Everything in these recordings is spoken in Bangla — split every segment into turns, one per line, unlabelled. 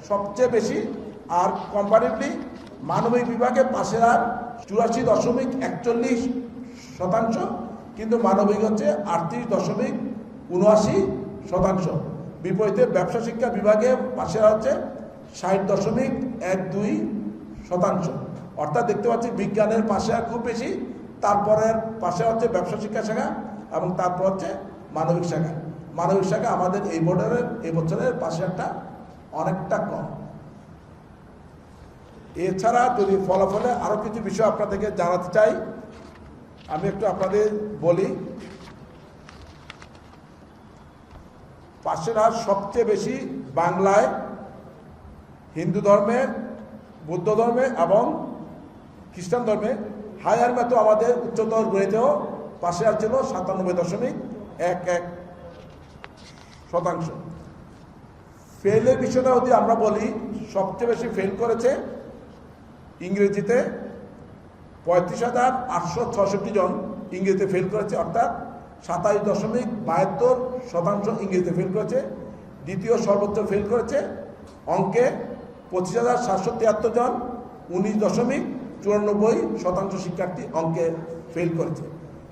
সবচেয়ে বেশি, আর কম্পারেটিভলি মানবিক বিভাগে পাশের হার 84.41%, কিন্তু মানবিক হচ্ছে 38.79%। বিপরীতে ব্যবসা শিক্ষা বিভাগে পাশের হার হচ্ছে 60.12%। অর্থাৎ দেখতে পাচ্ছি বিজ্ঞানের পাশে হার খুব বেশি, তারপরের পাশে হচ্ছে ব্যবসা শিক্ষা শাখা এবং তারপর হচ্ছে মানবিক শাখা। মানবিক শাখা আমাদের এই বছরের পাশে হারটা অনেকটা কম। এছাড়া যদি ফলাফলে আরও কিছু বিষয় আপনাদেরকে জানাতে চাই, আমি একটু আপনাদের বলি। পাশের হার সবচেয়ে বেশি বাংলায়, হিন্দু ধর্মে, বৌদ্ধ ধর্মে এবং খ্রিস্টান ধর্মে। হায়ার ম্যাথ আমাদের উচ্চতর গণিতেও পাশে হার ছিল 97.11%। ফেলের বিষয়টা যদি আমরা বলি, সবচেয়ে বেশি ফেল করেছে ইংরেজিতে 35,866 জন ইংরেজিতে ফেল করেছে, অর্থাৎ 27.72% ইংরেজিতে ফেল করেছে। দ্বিতীয় সর্বোচ্চ ফেল করেছে অঙ্কে 25,773 জন, 19.94% শিক্ষার্থী অঙ্কে ফেল করেছে।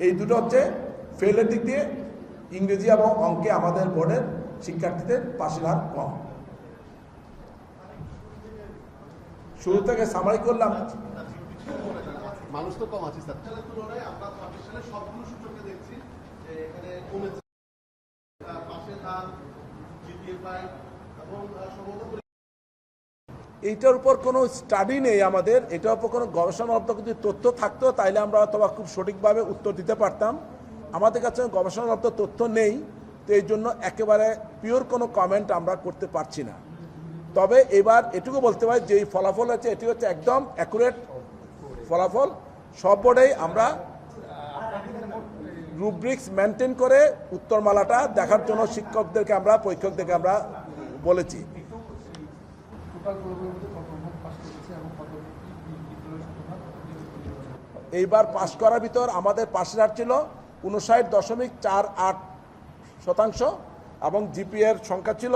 এই দুটো হচ্ছে ফেলের দিক দিয়ে ইংরেজি এবং অঙ্কে আমাদের বোর্ডের শিক্ষার্থীদের পাশের হার কম। শুরু থেকে সামারি করলাম,
মানুষ তো কম আছে স্যার, তুলনায় আমরা প্রতিষ্ঠানের সবগুলো সূচকে দেখছি যে এখানে কমেছে পাশের হার, জিপিএ এবং সম্ভবত
এইটার উপর কোনো স্টাডি নেই আমাদের, এটার উপর কোনো গবেষণাত্মক যদি তথ্য থাকতো তাইলে আমরা অথবা খুব সঠিকভাবে উত্তর দিতে পারতাম। আমাদের কাছে গবেষণাত্মক তথ্য নেই, তো এই জন্য একেবারে পিওর কোনো কমেন্ট আমরা করতে পারছি না। তবে এবার এটুকু বলতে পারি যে এই ফলাফল আছে এটি হচ্ছে একদম অ্যাকুরেট ফলাফল। সব বোর্ডেই আমরা রুব্রিক্স মেনটেন করে উত্তরমালাটা দেখার জন্য শিক্ষকদেরকে আমরা, পরীক্ষকদেরকে আমরা বলেছি। এইবার পাশ করার ভিতর আমাদের পাশের হার ছিল 59.48% এবং জিপিএর সংখ্যা ছিল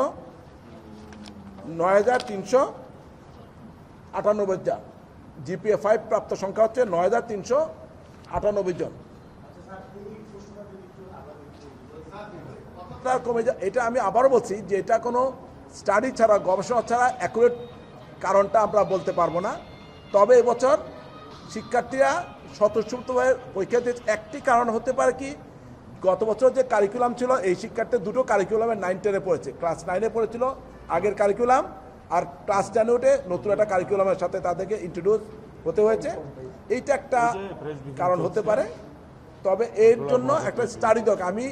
9,398 জন। জিপিএ 5 প্রাপ্ত সংখ্যা হচ্ছে 9,398 জন। কমে যায়, এটা আমি আবারও বলছি যে এটা কোনো স্টাডি ছাড়া, গবেষণা ছাড়া অ্যাকুরেট কারণটা আমরা বলতে পারবো না। তবে এবছর শিক্ষার্থীরা স্বতঃস্ফূর্তভাবে পরীক্ষা দিয়েছে। একটি কারণ হতে পারে কি, গত বছর যে কারিকুলাম ছিল এই শিক্ষার্থী দুটো কারিকুলামে 9-10-এ পড়েছে, ক্লাস 9-এ পড়েছিল আগের কারিকুলাম, আর ক্লাস 10-এ উঠে নতুন একটা কারিকুলামের সাথে তাদেরকে ইন্ট্রোডিউস হতে হয়েছে। এইটা একটা কারণ হতে পারে। তবে এর জন্য একটা স্টাডি দরকার। আমি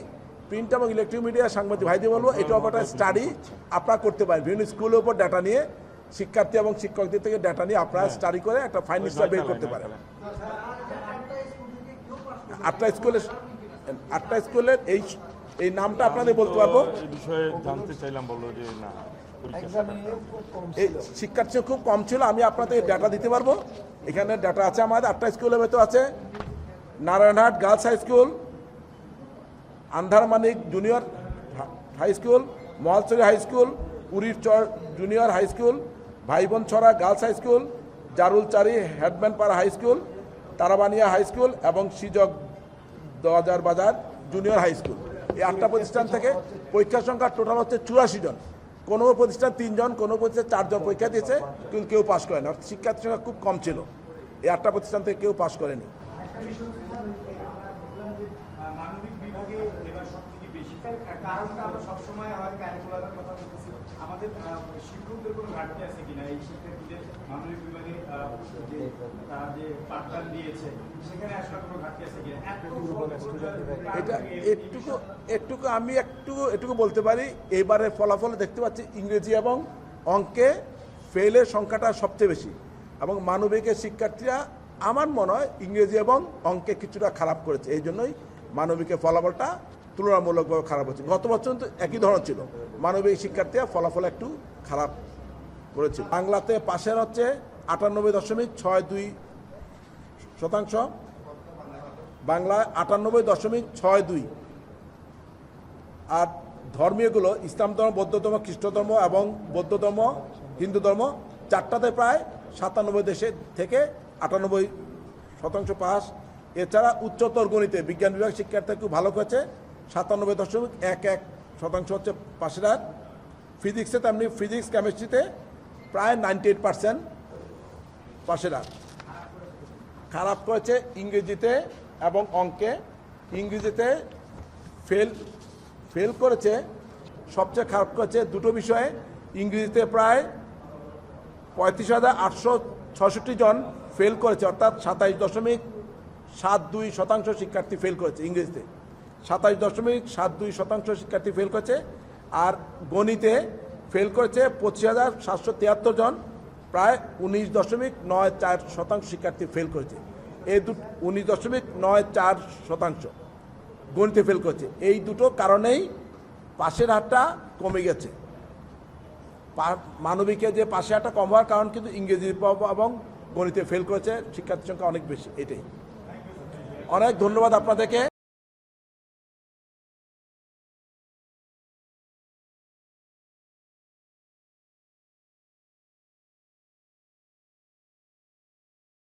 প্রিন্ট এবং ইলেকট্রিক মিডিয়া সাংবাদিক ভাইদের বলবো, এটার উপর একটা স্টাডি আপনারা করতে পারেন। বিভিন্ন স্কুলের উপর ডাটা নিয়ে, শিক্ষার্থী এবং শিক্ষকদের থেকে ডাটা নিয়ে আপনারা স্টাডি করে একটা ফাইন্যান্সটা বের করতে পারেন। 8টা স্কুলের এই নামটা আপনাদের বলতে পারবো। এই শিক্ষার্থী খুব কম ছিল, আমি আপনাদের ডাটা দিতে পারবো। এখানে ডাটা আছে আমাদের। 8টা স্কুলের ভেতর আছে Narayanhat girls high school, Andharmanik junior high school, Mahalchhari high school, Urirchar junior high school, Bhaibonchhara girls high school, Jarulchari হেডম্যানপাড়া high school, Tarabania high school এবং সিজক দোয়াজার বাজার জুনিয়র হাই স্কুল। এই 8টা প্রতিষ্ঠান থেকে পরীক্ষার সংখ্যা টোটাল হচ্ছে 84 জন। কোনো প্রতিষ্ঠান 3 জন, কোনো প্রতিষ্ঠান 4 জন পরীক্ষা দিয়েছে, কিন্তু কেউ পাশ করেনি। অর্থাৎ শিক্ষার্থীর সংখ্যা খুব কম ছিল। এই 8টা প্রতিষ্ঠান থেকে কেউ পাশ করেনি।
কারণটা আমরা সবসময় আমাদের কারিকুলামের কথা বলতেছি, আমাদের শিক্ষকদের কোনো ঘাটতি আছে কিনা, এই শিক্ষার্থীদের মানবিক বিভাগে যে পাঠদান দিয়েছে সেখানে আসলে কোনো ঘাটতি আছে কিনা।
এটা একটুকু বলতে পারি। এবারের ফলাফলে দেখতে পাচ্ছি ইংরেজি এবং অঙ্কে ফেলের সংখ্যাটা সবচেয়ে বেশি, এবং মানবিকের শিক্ষার্থীরা আমার মনে হয় ইংরেজি এবং অঙ্কে কিছুটা খারাপ করেছে। এই জন্যই মানবিকের ফলাফলটা তুলনামূলকভাবে খারাপ হচ্ছে। গত বছর তো একই ধরনের ছিল, মানবিক শিক্ষার্থীরা ফলাফল একটু খারাপ করেছিল। বাংলাতে পাশের হচ্ছে 98.62%, বাংলায় 98.62। আর ধর্মীয়গুলো ইসলাম ধর্ম, বৌদ্ধ ধর্ম, খ্রিস্ট ধর্ম এবং বৌদ্ধ ধর্ম হিন্দু ধর্ম 4টাতে প্রায় 97 দেশে থেকে 98% পাস। এছাড়া উচ্চতর গণিতে বিজ্ঞান বিভাগ শিক্ষার্থী খুব ভালো করেছে, 97.11% হচ্ছে পাশের হার। ফিজিক্সে তেমনি ফিজিক্স কেমিস্ট্রিতে প্রায় 98% পাশের হার। খারাপ করেছে ইংরেজিতে এবং অঙ্কে। ইংরেজিতে ফেল করেছে, সবচেয়ে খারাপ করেছে দুটো বিষয়ে। ইংরেজিতে প্রায় 35,866 জন ফেল করেছে, অর্থাৎ 27.72% শিক্ষার্থী ফেল করেছে ইংরেজিতে, 27.72% শিক্ষার্থী ফেল করেছে। আর গণিতে ফেল করেছে 25,773 জন, প্রায় 19.94% শিক্ষার্থী ফেল করেছে। এই 19.94% গণিতে ফেল করেছে। এই দুটো কারণেই পাশের হারটা কমে গেছে। মানবিকে যে পাশের হারটা কম হওয়ার কারণ কিন্তু ইংরেজি এবং গণিতে ফেল করেছে শিক্ষার্থীর সংখ্যা অনেক বেশি। এটাই। অনেক ধন্যবাদ আপনাদেরকে।